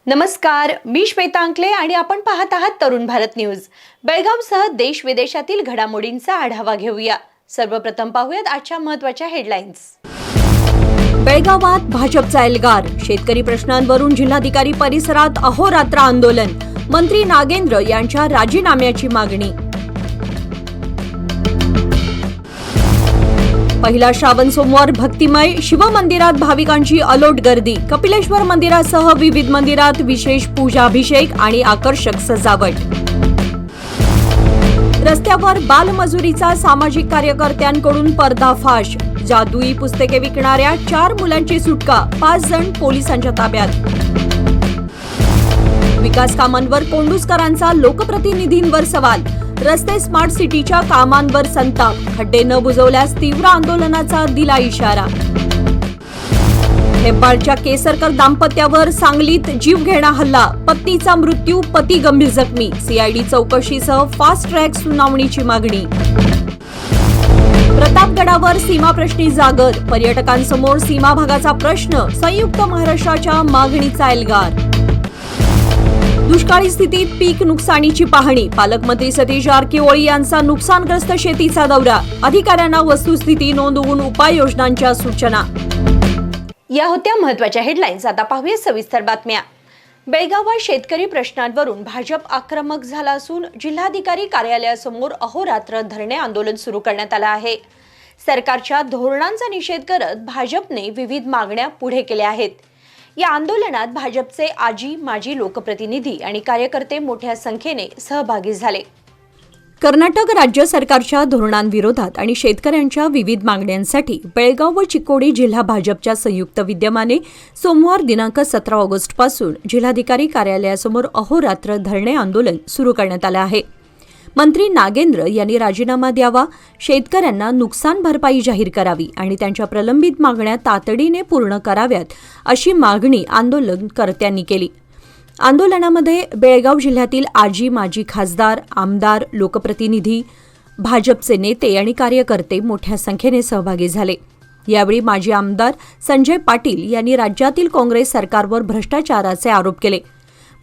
नमस्कार, मी श्वेता अंकले आणि आपण पाहत आहात तरुण भारत न्यूज। बेळगावसह देश विदेशातील घडामोडींचा आढावा घेऊया। सर्वप्रथम पाहूयात आजच्या महत्त्वाच्या हेडलाईन्स। बेळगावात भाजपचा एल्गार, शेतकरी प्रश्नांवरून जिल्हाधिकारी परिसरात अहोरात्र आंदोलन, मंत्री नागेंद्र यांच्या राजीनाम्याची मागणी। पहिला श्रावण सोमवार भक्तिमय, शिवमंदिरात भाविकांची अलोट गर्दी, कपिलेश्वर मंदिरासह विविध मंदिरात विशेष पूजाभिषेक आणि आकर्षक सजावट। रस्त्यावर बालमजुरीचा सामाजिक कार्यकर्त्यांकडून पर्दाफाश, जादुई पुस्तके विकणाऱ्या 4 मुलांची सुटका, 5 जण पोलिसांच्या ताब्यात। विकास कामांवर कोंडूसकरांचा लोकप्रतिनिधींवर सवाल, रस्ते स्मार्ट सिटीच्या कामांवर संताप, खड्डे न बुजवल्यास तीव्र आंदोलनाचा दिला इशारा। हेब्बाळच्या केसरकर दाम्पत्यावर सांगलीत जीवघेणा हल्ला, पत्नीचा मृत्यू, पती गंभीर जखमी, सीआयडी चौकशीसह फास्ट ट्रॅक सुनावणीची मागणी। प्रतापगडावर सीमाप्रश्नी जागर, पर्यटकांसमोर सीमा भागाचा प्रश्न, संयुक्त महाराष्ट्राच्या मागणीचा एल्गार। दुष्काळी स्थितीत पीक नुकसानीची पाहणी, पालकमंत्री सतीश जारकिहोळी यांचा नुकसानग्रस्त शेतीचा दौरा, अधिकाऱ्यांना वस्तुस्थिती नोंदवून उपाययोजनांच्या सूचना। या होत्या महत्त्वाच्या हेडलाईन्स। आता पाहूया सविस्तर बातम्या। बेळगावात शेतकरी प्रश्नांवरून भाजप आक्रमक झाला असून जिल्हाधिकारी कार्यालयासमोर अहोरात्र धरणे आंदोलन सुरू करण्यात आलं आहे। सरकारच्या धोरणांचा निषेध करत भाजपने विविध मागण्या पुढे केल्या आहेत। या आंदोलनात भाजपचे आजी माजी लोकप्रतिनिधी आणि कार्यकर्ते मोठ्या संख्येने सहभागी झाले। कर्नाटक राज्य सरकारच्या धोरणांविरोधात आणि शेतकऱ्यांच्या विविध मागण्यांसाठी बेळगाव व चिक्कोडी जिल्हा भाजपच्या संयुक्त विद्यमाने सोमवार दिनांक 17 ऑगस्ट पासून जिल्हाधिकारी कार्यालयासमोर अहोरात्र धरणे आंदोलन सुरू करण्यात आलं आहे। मंत्री नागेंद्र यांनी राजीनामा द्यावा, शेतकऱ्यांना नुकसान भरपाई जाहीर करावी आणि त्यांच्या प्रलंबित मागण्या तातडीने पूर्ण कराव्यात अशी मागणी आंदोलनकर्त्यांनी केली। आंदोलनामध्ये बेळगाव जिल्ह्यातील आजी माजी खासदार, आमदार, लोकप्रतिनिधी, भाजपचे नेते आणि कार्यकर्ते मोठ्या संख्येने सहभागी झाले। यावेळी माजी आमदार संजय पाटील यांनी राज्यातील काँग्रेस सरकारवर भ्रष्टाचाराचे आरोप केले।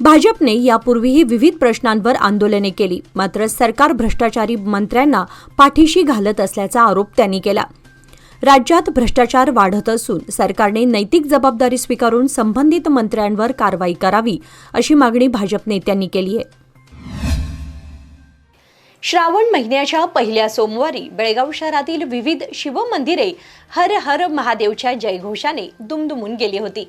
भाजपने यापूर्वीही विविध प्रश्नांवर आंदोलने केली, मात्र सरकार भ्रष्टाचारी मंत्र्यांना पाठीशी घालत असल्याचा आरोप त्यांनी केला। राज्यात भ्रष्टाचार वाढत असून सरकारने नैतिक जबाबदारी स्वीकारून संबंधित मंत्र्यांवर कारवाई करावी अशी मागणी भाजप नेत्यांनी केली आहे। श्रावण महिन्याच्या पहिल्या सोमवारी बेळगाव शहरातील विविध शिवमंदिरे हर हर महादेवच्या जयघोषाने दुमदुमून गेली होती।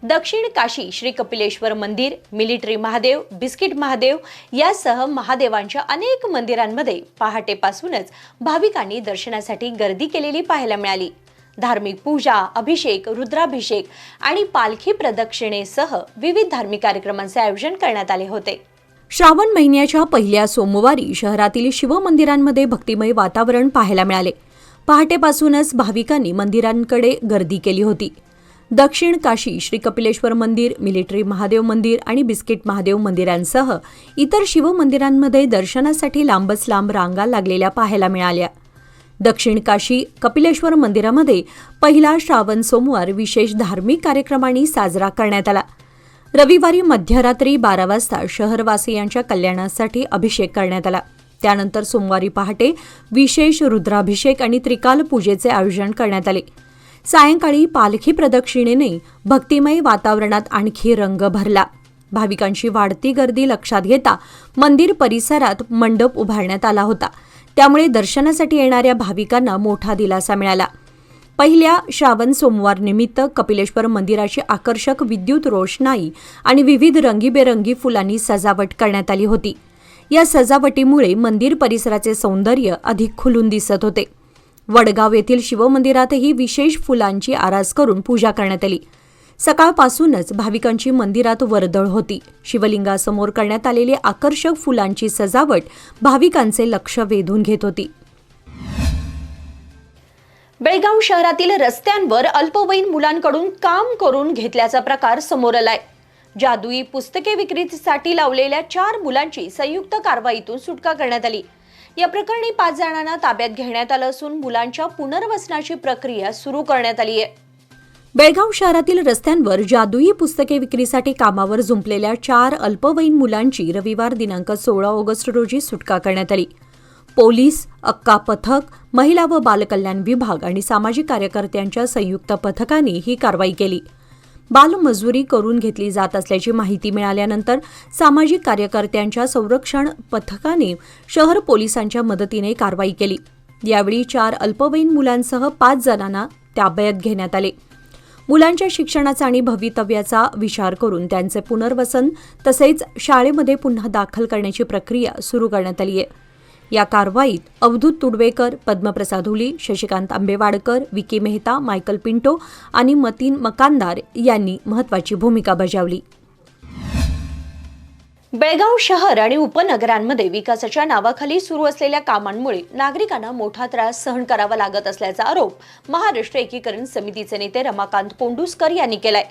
दक्षिण काशी श्री कपिलेश्वर मंदिर, मिलिटरी महादेव, बिस्किट महादेव यासह महादेवांच्या अनेक मंदिरांमध्ये पहाटेपासूनच भाविकांनी दर्शनासाठी गर्दी केलेली पाहायला मिळाली। धार्मिक पूजा, अभिषेक, रुद्राभिषेक आणि पालखी प्रदक्षिणेसह विविध धार्मिक कार्यक्रमांचे आयोजन करण्यात आले होते। श्रावण महिन्याच्या पहिल्या सोमवारी शहरातील शिवमंदिरांमध्ये भक्तिमय वातावरण पाहायला मिळाले। पहाटेपासूनच भाविकांनी मंदिरांकडे गर्दी केली होती। दक्षिण काशी श्री कपिलेश्वर मंदिर, मिलिटरी महादेव मंदिर आणि बिस्किट महादेव मंदिरांसह इतर शिवमंदिरांमध्ये दर्शनासाठी लांबच लांब रांगा लागलेल्या पाहायला मिळाल्या। दक्षिण काशी कपिलेश्वर मंदिरामध्ये पहिला श्रावण सोमवार विशेष धार्मिक कार्यक्रमांनी साजरा करण्यात आला। रविवारी मध्यरात्री 12 वाजता शहरवासियांच्या कल्याणासाठी अभिषेक करण्यात आला। त्यानंतर सोमवारी पहाटे विशेष रुद्राभिषेक आणि त्रिकाल पूजेचे आयोजन करण्यात आले। सायंकाळी पालखी प्रदक्षिणेने भक्तिमय वातावरणात आणखी रंग भरला। भाविकांची वाढती गर्दी लक्षात घेता मंदिर परिसरात मंडप उभारण्यात आला होता, त्यामुळे दर्शनासाठी येणाऱ्या भाविकांना मोठा दिलासा मिळाला। पहिल्या श्रावण सोमवार निमित्त कपिलेश्वर मंदिराची आकर्षक विद्युत रोषणाई आणि विविध रंगीबेरंगी फुलांनी सजावट करण्यात आली होती। या सजावटीमुळे मंदिर परिसराचे सौंदर्य अधिक खुलून दिसत होते। वडगाव येथील शिवमंदिरातही विशेष फुलांची आरास करून पूजा करण्यात आली। सकाळपासूनच भाविकांची मंदिरात वर्दळ होती। शिवलिंगासमोर करण्यात आलेली आकर्षक फुलांची सजावट भाविकांचे लक्ष वेधून घेत होती। बेळगाव शहरातील रस्त्यांवर अल्पवयीन मुलांकडून काम करून घेतल्याचा प्रकार समोर आलाय। जादुई पुस्तके विक्रीसाठी लावलेल्या 4 मुलांची संयुक्त कारवाईतून सुटका करण्यात आली। या प्रकरणी 5 जणांना ताब्यात घेण्यात आलं असून मुलांच्या पुनर्वसनाची प्रक्रिया सुरू करण्यात आली आहे। बेळगाव शहरातील रस्त्यांवर जादुई पुस्तके विक्रीसाठी कामावर जुंपलेल्या 4 अल्पवयीन मुलांची रविवार दिनांक 16 ऑगस्ट रोजी सुटका करण्यात आली. पोलीस, अक्का पथक, महिला व बालकल्याण विभाग आणि सामाजिक कार्यकर्त्यांच्या संयुक्त पथकाने ही कारवाई केली. बालमजुरी करून घेतली जात असल्याची माहिती मिळाल्यानंतर सामाजिक कार्यकर्त्यांच्या संरक्षण पथकाने शहर पोलिसांच्या मदतीने कारवाई केली. यावेळी 4 अल्पवयीन मुलांसह 5 जणांना ताब्यात घेण्यात आले. मुलांच्या शिक्षणाचा आणि भवितव्याचा विचार करून त्यांचे पुनर्वसन तसेच शाळेमध्ये पुन्हा दाखल करण्याची प्रक्रिया सुरू करण्यात आली आहे. या कारवाईत अवधूत तुडवेकर, पद्मप्रसाद हुली, शशिकांत आंबेवाडकर, विकी मेहता, मायकल पिंटो आणि मतीन मकानदार यांनी महत्त्वाची भूमिका बजावली. बेळगाव शहर आणि उपनगरांमध्ये विकासाच्या नावाखाली सुरू असलेल्या कामांमुळे नागरिकांना मोठा त्रास सहन करावा लागत असल्याचा आरोप महाराष्ट्र एकीकरण समितीचे नेते रमाकांत कोंडुस्कर यांनी केलाय.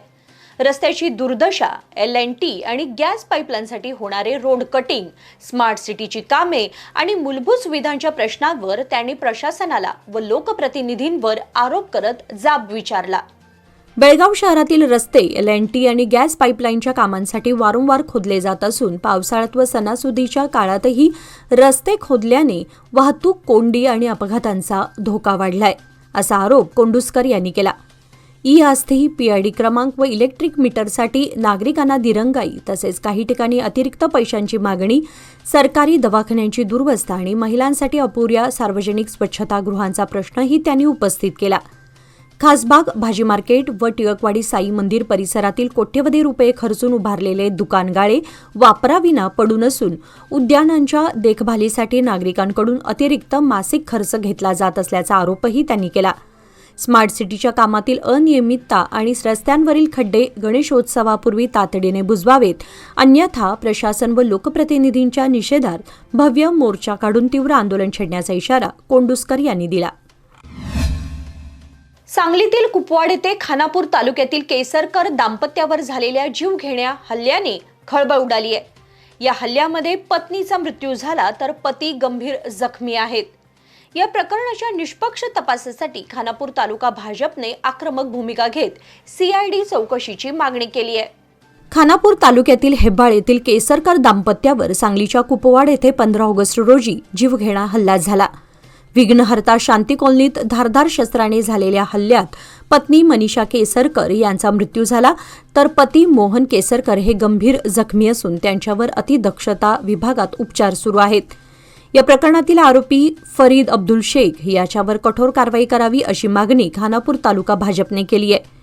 रस्त्याची दुर्दशा, LNT आणि गॅस पाईपलाईनसाठी होणारे रोड कटिंग, स्मार्ट सिटीची कामे आणि मूलभूत सुविधांच्या प्रश्नांवर त्यांनी प्रशासनाला व लोकप्रतिनिधींवर आरोप करत जाब विचारला. बेळगाव शहरातील रस्ते LNT आणि गॅस पाईपलाईनच्या कामांसाठी वारंवार खोदले जात असून पावसाळ्यात व सणासुदीच्या काळातही रस्ते खोदल्याने वाहतूक कोंडी आणि अपघातांचा धोका वाढलाय, असा आरोप कोंडुस्कर यांनी केला. ई-आस्थी, PID क्रमांक व इलेक्ट्रिक मीटरसाठी नागरिकांना दिरंगाई तसेच काही ठिकाणी अतिरिक्त पैशांची मागणी, सरकारी दवाखान्यांची दुरवस्था आणि महिलांसाठी अपुऱ्या सार्वजनिक स्वच्छतागृहांचा प्रश्नही त्यांनी उपस्थित केला. खासबाग भाजी मार्केट व टिळकवाडी साई मंदिर परिसरातील कोट्यवधी रुपये खर्चून उभारलेले दुकानगाळे वापराविना पडून असून उद्यानांच्या देखभालीसाठी नागरिकांकडून अतिरिक्त मासिक खर्च घेतला जात असल्याचा आरोपही त्यांनी केला. स्मार्ट सिटीच्या कामातील अनियमितता आणि रस्त्यांवरील खड्डे गणेशोत्सवापूर्वी तातडीने बुजवावेत, अन्यथा प्रशासन व लोकप्रतिनिधींच्या निषेधार्थ भव्य मोर्चा काढून तीव्र आंदोलन छेडण्याचा इशारा कोंडुस्कर यांनी दिला. सांगलीतील कुपवाड येथे खानापूर तालुक्यातील केसरकर दाम्पत्यावर झालेल्या जीवघेण्या हल्ल्याने खळबळ उडाली आहे. या हल्ल्यामध्ये पत्नीचा मृत्यू झाला तर पती गंभीर जखमी आहेत. या प्रकरणाच्या निष्पक्ष तपासासाठी खानापूर तालुका भाजपने आक्रमक भूमिका घेत CID चौकशीची मागणी केली आहे. खानापूर तालुक्यातील हेब्बाळ येथील केसरकर दाम्पत्यावर सांगलीच्या कुपवाड येथे 15 ऑगस्ट रोजी जीवघेणा हल्ला झाला. विघ्नहर्ता शांती कॉलनीत धारदार शस्त्राने झालेल्या हल्ल्यात पत्नी मनीषा केसरकर यांचा मृत्यू झाला तर पती मोहन केसरकर हे गंभीर जखमी असून त्यांच्यावर अतिदक्षता विभागात उपचार सुरू आहेत. या प्रकरणातील आरोपी फरीद अब्दुल शेख याच्यावर कठोर कारवाई करावी अशी मागणी खानापूर तालुका भाजपने केली आहे.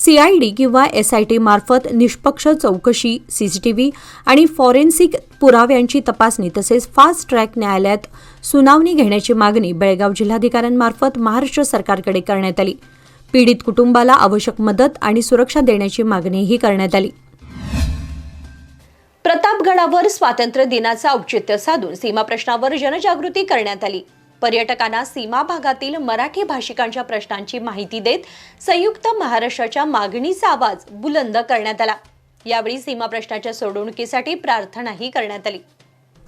CID किंवा SIT मार्फत निष्पक्ष चौकशी, CCTV आणि फॉरेन्सिक पुराव्यांची तपासणी तसेच फास्ट ट्रॅक न्यायालयात सुनावणी घेण्याची मागणी बेळगाव जिल्हाधिकाऱ्यांमार्फत महाराष्ट्र सरकारकडे करण्यात आली. पीडित कुटुंबाला आवश्यक मदत आणि सुरक्षा देण्याची मागणीही करण्यात आली. प्रतापगडावर स्वातंत्र्य दिनाचं औचित्य साधून सीमा प्रश्नावर जनजागृती करण्यात आली. पर्यटकांना सीमा भागातील मराठी भाषिकांच्या प्रश्नांची माहिती देत संयुक्त महाराष्ट्राच्या मागणीचा आवाज बुलंद करण्यात आला. यावेळी सीमा प्रश्नाच्या सोडवणुकीसाठी प्रार्थनाही करण्यात आली.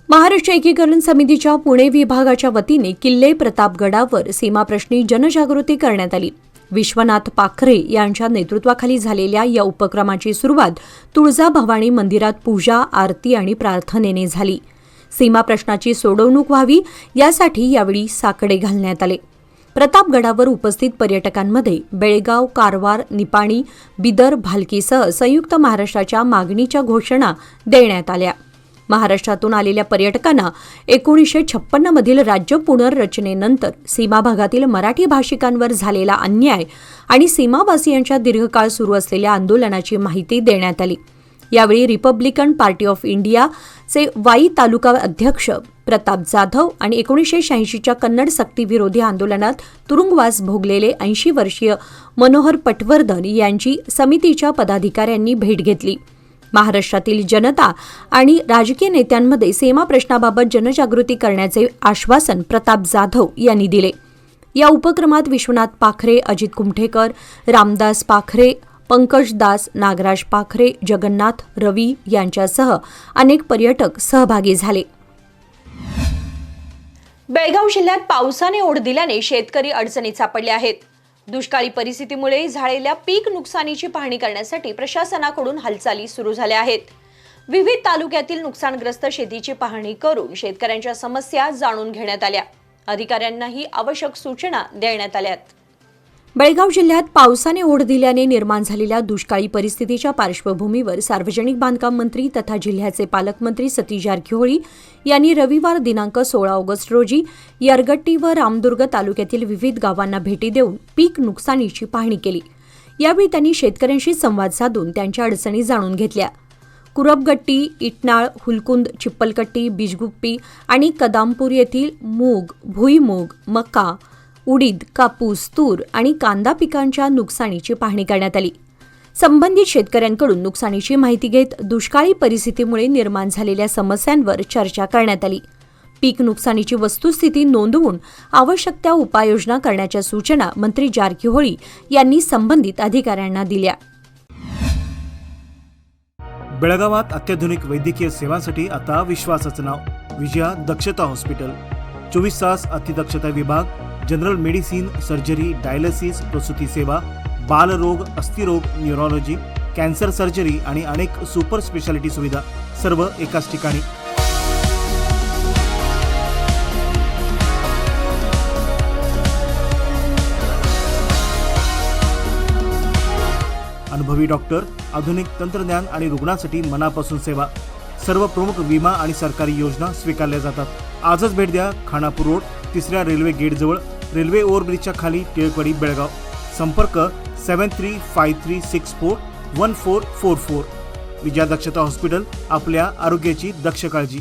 महाराष्ट्र एकीकरण समितीच्या पुणे विभागाच्या वतीने किल्ले प्रतापगडावर सीमाप्रश्नी जनजागृती करण्यात आली. विश्वनाथ पाखरे यांच्या नेतृत्वाखाली झालेल्या या उपक्रमाची सुरुवात तुळजाभवानी मंदिरात पूजा, आरती आणि प्रार्थनेने झाली. सीमा प्रश्नाची सोडवणूक व्हावी यासाठी यावेळी साकडे घालण्यात आले. प्रतापगडावर उपस्थित पर्यटकांमध्ये बेळगाव, कारवार, निपाणी, बिदर, भालकीसह संयुक्त महाराष्ट्राच्या मागणीच्या घोषणा देण्यात आल्या. महाराष्ट्रातून आलेल्या पर्यटकांना 1956 मधील राज्य पुनर्रचनेनंतर सीमा भागातील मराठी भाषिकांवर झालेला अन्याय आणि सीमावासियांच्या दीर्घकाळ सुरू असलेल्या आंदोलनाची माहिती देण्यात आली. यावेळी रिपब्लिकन पार्टी ऑफ इंडियाचे वाई तालुका अध्यक्ष प्रताप जाधव आणि 1986च्या कन्नड सक्तीविरोधी आंदोलनात तुरुंगवास भोगलेले 80 वर्षीय मनोहर पटवर्धन यांची समितीच्या पदाधिकाऱ्यांनी भेट घेतली. महाराष्ट्रातील जनता आणि राजकीय नेत्यांमध्ये सीमा प्रश्नाबाबत जनजागृती करण्याचे आश्वासन प्रताप जाधव यांनी दिले. या उपक्रमात विश्वनाथ पाखरे, अजित कुमठेकर, रामदास पाखरे, पंकज दास, नागराज पाखरे, जगन्नाथ, रवी यांच्यासह अनेक पर्यटक सहभागी झाले. बेळगाव जिल्ह्यात पावसाने ओढ दिल्याने शेतकरी अडचणीत सापडले आहेत. दुष्काळी परिस्थितीमुळे झालेल्या पीक नुकसानीची पाहणी करण्यासाठी प्रशासनाकडून हालचाली सुरू झाल्या आहेत. विविध तालुक्यातील नुकसानग्रस्त शेतीची पाहणी करून शेतकऱ्यांच्या समस्या जाणून घेण्यात आल्या. अधिकाऱ्यांनाही आवश्यक सूचना देण्यात आल्यात. बेळगाव जिल्ह्यात पावसाने ओढ दिल्याने निर्माण झालेल्या दुष्काळी परिस्थितीच्या पार्श्वभूमीवर सार्वजनिक बांधकाम मंत्री तथा जिल्ह्याचे पालकमंत्री सतीश जारकिहोळी यांनी रविवार दिनांक 16 ऑगस्ट रोजी यरगट्टी व रामदुर्ग तालुक्यातील विविध गावांना भेटी देऊन पीक नुकसानीची पाहणी केली. यावेळी त्यांनी शेतकऱ्यांशी संवाद साधून त्यांच्या अडचणी जाणून घेतल्या. कुरबगट्टी, इटनाळ, हुलकुंद, चिप्पलकट्टी, बिजगुप्पी आणि कदामपूर येथील मूग, भुईमूग, मका, उडीद, कापूस, तूर आणि कांदा पिकांच्या नुकसानीची पाहणी करण्यात आली. संबंधित शेतकऱ्यांकडून नुकसानीची माहिती घेत दुष्काळी परिस्थितीमुळे निर्माण झालेल्या समस्यांवर चर्चा करण्यात आली. पीक नुकसानीची वस्तुस्थिती नोंदवून आवश्यक त्या उपाययोजना करण्याच्या सूचना मंत्री जारकिहोळी यांनी संबंधित अधिकाऱ्यांना दिल्या. बेळगावात अत्याधुनिक वैद्यकीय सेवांसाठी आता विश्वासाचं नाव विजया दक्षता हॉस्पिटल. 24 तास अतिदक्षता विभाग, जनरल मेडिसिन, सर्जरी, डायलिसिस, प्रसूती सेवा, बालरोग, अस्थिरोग, न्यूरोलॉजी, कॅन्सर सर्जरी आणि अनेक सुपर स्पेशालिटी सुविधा सर्व एकाच ठिकाणी. अनुभवी डॉक्टर, आधुनिक तंत्रज्ञान आणि रुग्णांसाठी मनापासून सेवा. सर्व प्रमुख विमा आणि सरकारी योजना स्वीकारल्या जातात. आजच भेट द्या. खानापूर रोड, 3ऱ्या रेल्वे गेटजवळ, रेल्वे ओव्हरब्रिजच्या खाली, टिळकवाडी, बेळगाव. संपर्क 7353641444. विजया दक्षता हॉस्पिटल, आपल्या आरोग्याची दक्ष काळजी.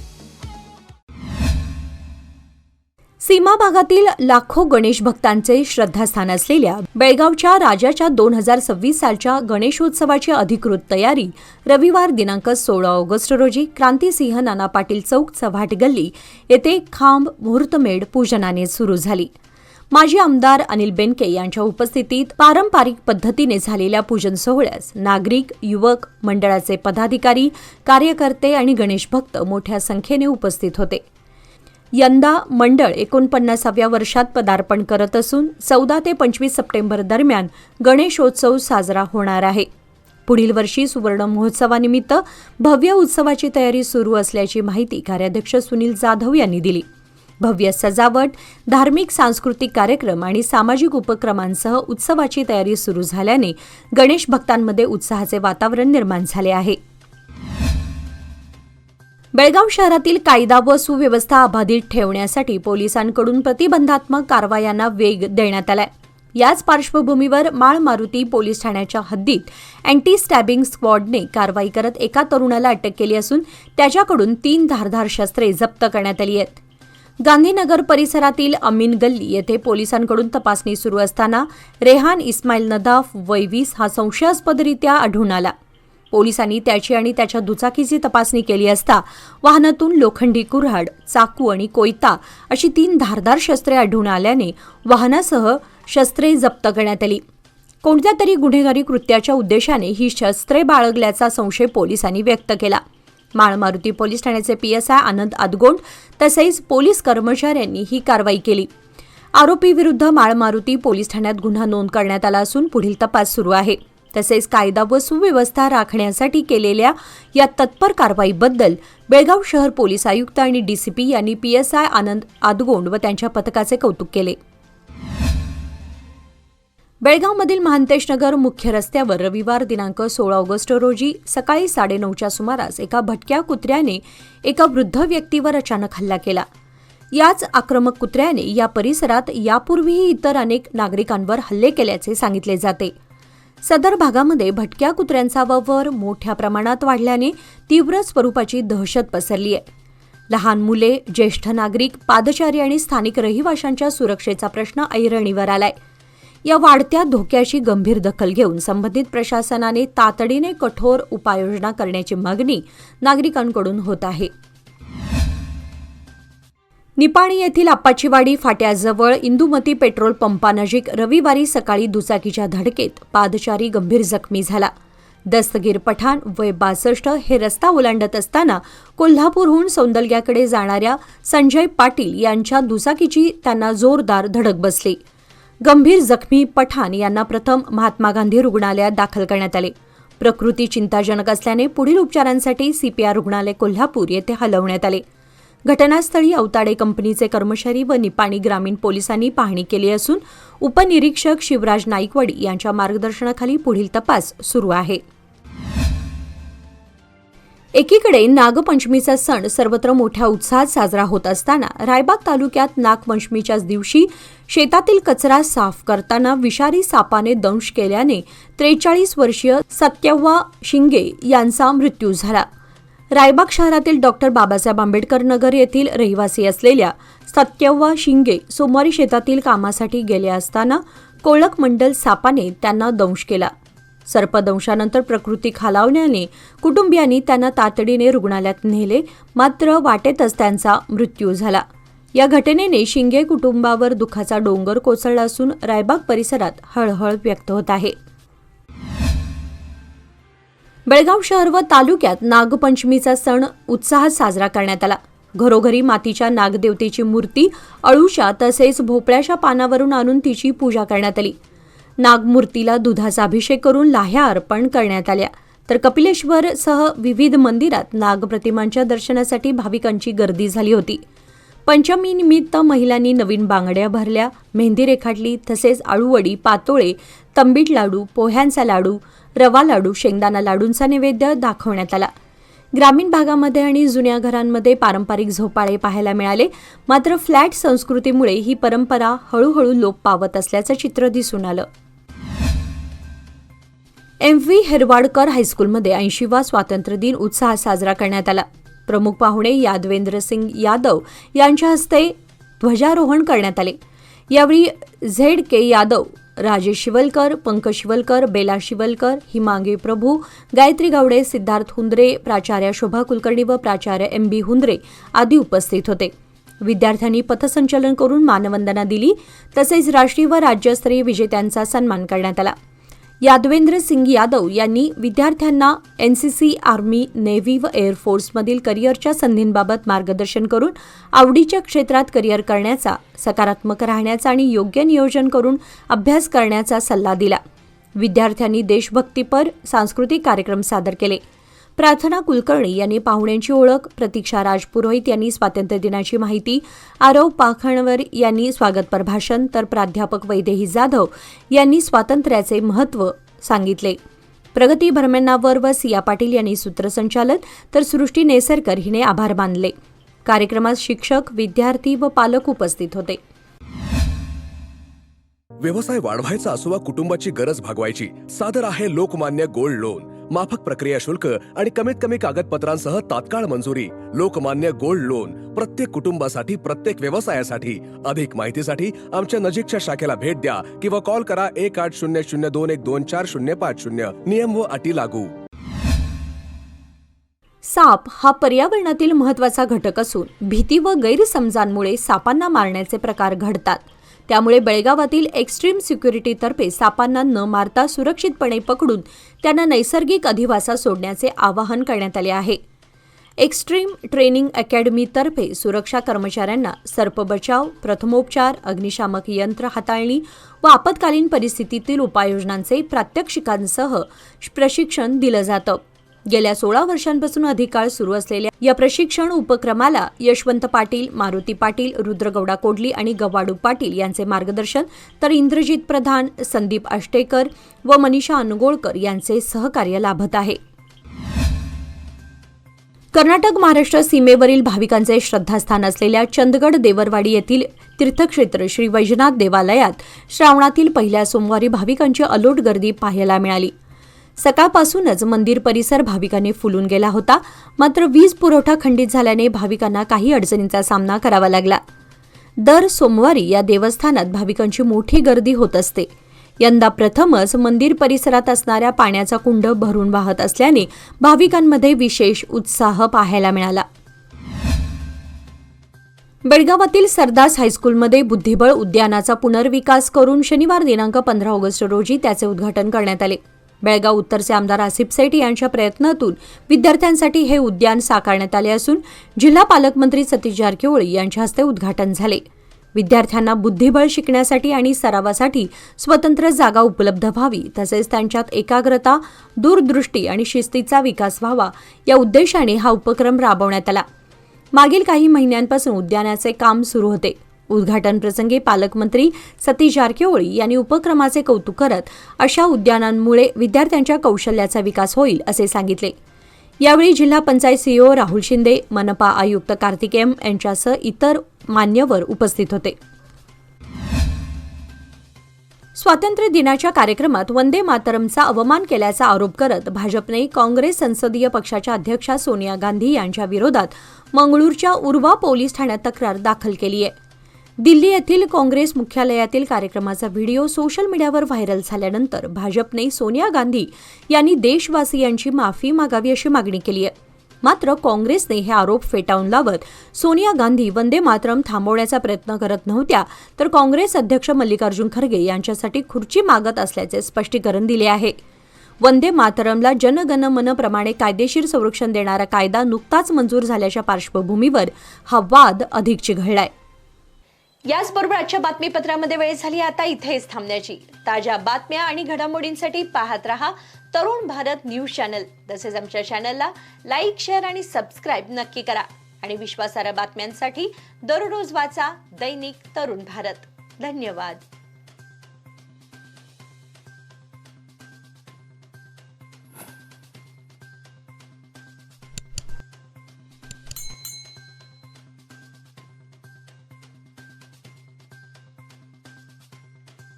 सीमा भागातील लाखो गणेश भक्तांचे श्रद्धास्थान असलेल्या बेळगावच्या राजाच्या 2026 सालच्या गणेशोत्सवाची अधिकृत तयारी रविवार दिनांक 16 ऑगस्ट रोजी क्रांतिसिंह नाना पाटील चौक, चव्हाट गल्ली येथे खांब मुहूर्तमेढ पूजनाने सुरू झाली. माजी आमदार अनिल बेनके यांच्या उपस्थितीत पारंपरिक पद्धतीने झालेल्या पूजन सोहळ्यास नागरिक, युवक मंडळाचे पदाधिकारी, कार्यकर्ते आणि गणेश भक्त मोठ्या संख्येने उपस्थित होते. यंदा मंडळ 49व्या वर्षात पदार्पण करत असून 14 ते 25 सप्टेंबर दरम्यान गणेशोत्सव साजरा होणार आहे. पुढील वर्षी सुवर्ण महोत्सवानिमित्त भव्य उत्सवाची तयारी सुरू असल्याची माहिती कार्याध्यक्ष सुनील जाधव यांनी दिली. भव्य सजावट, धार्मिक सांस्कृतिक कार्यक्रम आणि सामाजिक उपक्रमांसह उत्सवाची तयारी सुरू झाल्याने गणेश भक्तांमध्ये उत्साहाचे वातावरण निर्माण झाले आहे. बेळगाव शहरातील कायदा व सुव्यवस्था अबाधित ठेवण्यासाठी पोलिसांकडून प्रतिबंधात्मक कारवायांना वेग देण्यात आलाय. याच पार्श्वभूमीवर माळ मारुती पोलीस ठाण्याच्या हद्दीत अँटी स्टॅबिंग स्क्वॉडने कारवाई करत एका तरुणाला अटक केली असून त्याच्याकडून 3 धारदार शस्त्रे जप्त करण्यात आली आहेत. गांधीनगर परिसरातील अमीन गल्ली येथे पोलिसांकडून तपासणी सुरू असताना रेहान इस्माईल नदाफ वय 20 हा संशयास्पदरित्या आढळून आला. पोलिसांनी त्याची आणि त्याच्या दुचाकीची तपासणी केली असता वाहनातून लोखंडी कुऱ्हाड, चाकू आणि कोयता अशी 3 धारदार शस्त्रे आढळून आल्याने वाहनासह शस्त्रे जप्त करण्यात आली. कोणत्या तरी गुन्हेगारी कृत्याच्या उद्देशाने ही शस्त्रे बाळगल्याचा संशय पोलिसांनी व्यक्त केला. माळ मारुती पोलीस ठाण्याचे PSI आनंद आदगोंड तसेच पोलीस कर्मचाऱ्यांनी ही कारवाई केली. आरोपीविरुद्ध माळ मारुती पोलीस ठाण्यात गुन्हा नोंद करण्यात आला असून पुढील तपास सुरू आहे. तसेच कायदा व सुव्यवस्था राखण्यासाठी केलेल्या या तत्पर कारवाईबद्दल बेळगाव शहर पोलीस आयुक्त आणि DCP यांनी PSI आनंद आदगोंड व त्यांच्या पथकाचे कौतुक केले. बेळगावमधील महांतेश नगर मुख्य रस्त्यावर रविवार दिनांक 16 ऑगस्ट रोजी सकाळी 9:30च्या सुमारास एका भटक्या कुत्र्याने एका वृद्ध व्यक्तीवर अचानक हल्ला केला. याच आक्रमक कुत्र्याने या परिसरात यापूर्वीही इतर अनेक नागरिकांवर हल्ले केल्याचे सांगितले जाते. सदर भागामध्ये भटक्या कुत्र्यांचा वावर मोठ्या प्रमाणात वाढल्याने तीव्र स्वरूपाची दहशत पसरली आहे. लहान मुले, ज्येष्ठ नागरिक, पादचारी आणि स्थानिक रहिवाशांच्या सुरक्षेचा प्रश्न ऐरणीवर आलाय. या वाढत्या धोक्याची गंभीर दखल घेऊन संबंधित प्रशासनाने तातडीने कठोर उपाययोजना करण्याची मागणी नागरिकांकडून होत आहे. निपाणी येथील आप्पाचीवाडी फाट्याजवळ इंदुमती पेट्रोल पंपानजीक रविवारी सकाळी दुचाकीच्या धडकेत पादचारी गंभीर जखमी झाला. दस्तगीर पठाण वय 62 हे रस्ता ओलांडत असताना कोल्हापूरहून सौंदलग्याकडे जाणाऱ्या संजय पाटील यांच्या दुचाकीची त्यांना जोरदार धडक बसली. गंभीर जखमी पठाण यांना प्रथम महात्मा गांधी रुग्णालयात दाखल करण्यात आले. प्रकृती चिंताजनक असल्याने पुढील उपचारांसाठी CPR रुग्णालय कोल्हापूर येथे हलवण्यात आले. घटनास्थळी अवताडे कंपनीचे कर्मचारी व निपाणी ग्रामीण पोलिसांनी पाहणी केली असून उपनिरीक्षक शिवराज नाईकवाडी यांच्या मार्गदर्शनाखाली पुढील तपास सुरू आहे. एकीकडे नागपंचमीचा सण सर्वत्र मोठ्या उत्साहात साजरा होत असताना रायबाग तालुक्यात नागपंचमीच्याच दिवशी शेतातील कचरा साफ करताना विषारी सापाने दंश केल्याने 43 वर्षीय सत्यव्वा शिंगे यांचा मृत्यू झाला. रायबाग शहरातील डॉक्टर बाबासाहेब आंबेडकर नगर येथील रहिवासी असलेल्या सत्यव्वा शिंगे सोमवारी शेतातील कामासाठी गेले असताना कोळक मंडल सापाने त्यांना दंश केला. सर्पदंशानंतर प्रकृती खालावल्याने कुटुंबियांनी त्यांना तातडीने रुग्णालयात नेले, मात्र वाटेतच त्यांचा मृत्यू झाला. या घटनेने शिंगे कुटुंबावर दुःखाचा डोंगर कोसळला असून रायबाग परिसरात हळहळ व्यक्त होत आहे. बेळगाव शहर व तालुक्यात नागपंचमीचा सण उत्साहात साजरा करण्यात आला. घरोघरी मातीच्या नागदेवतेची मूर्ती अळूच्या तसेच भोपळ्याच्या पानावरून आणून तिची पूजा करण्यात आली. नागमूर्तीला दुधाचा अभिषेक करून लाह्या अर्पण करण्यात आल्या. तर कपिलेश्वर सह विविध मंदिरात नागप्रतिमांच्या दर्शनासाठी भाविकांची गर्दी झाली होती. पंचमी निमित्त महिलांनी नवीन बांगड्या भरल्या, मेहंदी रेखाटली, तसेच आळूवडी, पातोळे, तंबीट लाडू, पोह्यांचा लाडू, रवा लाडू, शेंगदाणा लाडूंचा नैवेद्य दाखवण्यात आला. ग्रामीण भागामध्ये आणि जुन्या घरांमध्ये पारंपरिक झोपाळे पाहायला मिळाले, मात्र फ्लॅट संस्कृतीमुळे ही परंपरा हळूहळू लोप पावत असल्याचं चित्र दिसून आलं. MV हेरवाडकर हायस्कूलमध्ये 80वा स्वातंत्र्य दिन उत्साहात साजरा करण्यात आला. प्रमुख पाहुणे यादवेंद्र सिंग यादव यांच्या हस्ते ध्वजारोहण करण्यात आले. यावेळी ZK यादव, राजेश शिवलकर, पंकज शिवलकर, बेला शिवलकर, हिमांगी प्रभू, गायत्री गावडे, सिद्धार्थ हुंद्रे, प्राचार्य शोभा कुलकर्णी व प्राचार्य MB हुंद्रे आदी उपस्थित होते. विद्यार्थ्यांनी पथसंचलन करून मानवंदना दिली, तसेच राष्ट्रीय व राज्यस्तरीय विजेत्यांचा सन्मान करण्यात आला. यादवेंद्र सिंग यादव यांनी विद्यार्थ्यांना NCC, आर्मी, नेव्ही व एअरफोर्समधील करिअरच्या संधींबाबत मार्गदर्शन करून आवडीच्या क्षेत्रात करिअर करण्याचा, सकारात्मक राहण्याचा आणि योग्य नियोजन करून अभ्यास करण्याचा सल्ला दिला. विद्यार्थ्यांनी देशभक्तीपर सांस्कृतिक कार्यक्रम सादर केले. प्रार्थना कुलकर्णी यांनी पाहुण्यांची ओळख, प्रतीक्षा राजपुरोहित यांनी स्वातंत्र्य दिनाची माहिती, आरव पाखणवर यांनी स्वागतपर भाषण, तर प्राध्यापक वैदेही जाधव यांनी स्वातंत्र्याचे महत्त्व सांगितले. प्रगती भरमेनावर व सिया पाटील यांनी सूत्रसंचालन, तर सृष्टी नेसरकर हिने आभार मानले. कार्यक्रमात शिक्षक, विद्यार्थी व पालक उपस्थित होते. व्यवसाय वाढवायचा असो वा कुटुंबाची गरज भागवायची, सादर आहे लोकमान्य गोल्ड लोन. माफक प्रक्रिया शुल्क आणि कमीत कमी कागदपत्रांसह तात्काळ मंजुरी. लोकमान्य गोल्ड लोन, प्रत्येक कुटुंबासाठी, प्रत्येक व्यवसायासाठी. अधिक माहितीसाठी आमच्या नजीकच्या शाखेला भेट द्या किंवा कॉल करा 180021245050. नियम व अटी लागू. साप हा पर्यावरणातील महत्त्वाचा घटक असून भीती व गैरसमजांमुळे सापांना मारण्याचे प्रकार घडतात. त्यामुळे बेळगावातील एक्स्ट्रीम सिक्युरिटीतर्फे सापांना न मारता सुरक्षितपणे पकडून त्यांना नैसर्गिक अधिवासात सोडण्याचे आवाहन करण्यात आले आहे. एक्स्ट्रीम ट्रेनिंग अकॅडमीतर्फे सुरक्षा कर्मचाऱ्यांना सर्प बचाव, प्रथमोपचार, अग्निशामक यंत्र हाताळणी व आपत्कालीन परिस्थितीतील उपाययोजनांचे प्रात्यक्षिकांसह प्रशिक्षण दिलं जातं. गेल्या 16 वर्षांपासून अधिक काळ सुरू असलेल्या या प्रशिक्षण उपक्रमाला यशवंत पाटील, मारुती पाटील, रुद्रगौडा कोडली आणि गवाडू पाटील यांचे मार्गदर्शन, तर इंद्रजित प्रधान, संदीप आष्टेकर व मनीषा अनुगोळकर यांचे सहकार्य लाभत आहे. कर्नाटक महाराष्ट्र सीमेवरील भाविकांचे श्रद्धास्थान असलेल्या चंदगड देवरवाडी येथील तीर्थक्षेत्र श्री वैजनाथ देवालयात श्रावणातील पहिल्या सोमवारी भाविकांची अलोट गर्दी पाहायला मिळाली. सकाळपासूनच मंदिर परिसर भाविकांनी फुलून गेला होता, मात्र वीज पुरवठा खंडित झाल्याने भाविकांना काही अडचणींचा सामना करावा लागला. दर सोमवारी या देवस्थानात भाविकांची मोठी गर्दी होत असते. यंदा प्रथमच मंदिर परिसरात असणाऱ्या पाण्याचा कुंड भरून वाहत असल्याने भाविकांमध्ये विशेष उत्साह पाहायला मिळाला. बेळगावातील सरदास हायस्कूलमध्ये बुद्धिबळ उद्यानाचा पुनर्विकास करून शनिवार दिनांक 15 ऑगस्ट रोजी त्याचे उद्घाटन करण्यात आले. बेळगाव उत्तरचे आमदार आसिफ सेठ यांच्या प्रयत्नातून विद्यार्थ्यांसाठी हे उद्यान साकारण्यात आले असून जिल्हा पालकमंत्री सतीश जारकिहोळी यांच्या हस्ते उद्घाटन झाले. विद्यार्थ्यांना बुद्धिबळ शिकण्यासाठी आणि सरावासाठी स्वतंत्र जागा उपलब्ध व्हावी तसेच त्यांच्यात एकाग्रता, दूरदृष्टी आणि शिस्तीचा विकास व्हावा या उद्देशाने हा उपक्रम राबवण्यात आला. मागील काही महिन्यांपासून उद्यानाचे काम सुरू होते. उद्घाटन प्रसंगी पालकमंत्री सतीश जारकिहोळी यांनी उपक्रमाचे कौतुक करत अशा उद्यानांमुळे विद्यार्थ्यांच्या कौशल्याचा विकास होईल असे सांगितले. यावेळी जिल्हा पंचायत सीईओ राहुल शिंदे, मनपा आयुक्त कार्तिक एम यांच्यासह इतर मान्यवर उपस्थित होते. स्वातंत्र्य दिनाच्या कार्यक्रमात वंदे मातरमचा अवमान केल्याचा आरोप करत भाजपने काँग्रेस संसदीय पक्षाच्या अध्यक्षा सोनिया गांधी यांच्या विरोधात मंगळूरच्या उर्वा पोलीस ठाण्यात तक्रार दाखल केली आहे. दिल्ली येथील काँग्रेस मुख्यालयातील कार्यक्रमाचा व्हिडिओ सोशल मीडियावर व्हायरल झाल्यानंतर भाजपने सोनिया गांधी यांनी देशवासियांची माफी मागावी अशी मागणी केली आहे. मात्र काँग्रेसने हे आरोप फेटाळून लावत सोनिया गांधी वंदे मातरम थांबवण्याचा प्रयत्न करत नव्हत्या, तर काँग्रेस अध्यक्ष मल्लिकार्जुन खरगे यांच्यासाठी खुर्ची मागत असल्याचे स्पष्टीकरण दिले आहे. वंदे मातरमला जनगण मन प्रमाणे कायदेशीर संरक्षण देणारा कायदा नुकताच मंजूर झाल्याच्या पार्श्वभूमीवर हा वाद अधिक चिघळलाय. याचबरोबर आजच्या बातमीपत्रामध्ये वेळ झाली आता इथेच थांबण्याची. ताज्या बातम्या आणि घडामोडींसाठी पाहत रहा तरुण भारत न्यूज चॅनल. तसेच आमच्या चॅनलला लाईक, शेअर आणि सबस्क्राईब नक्की करा. आणि विश्वासार्ह बातम्यांसाठी दररोज वाचा दैनिक तरुण भारत. धन्यवाद.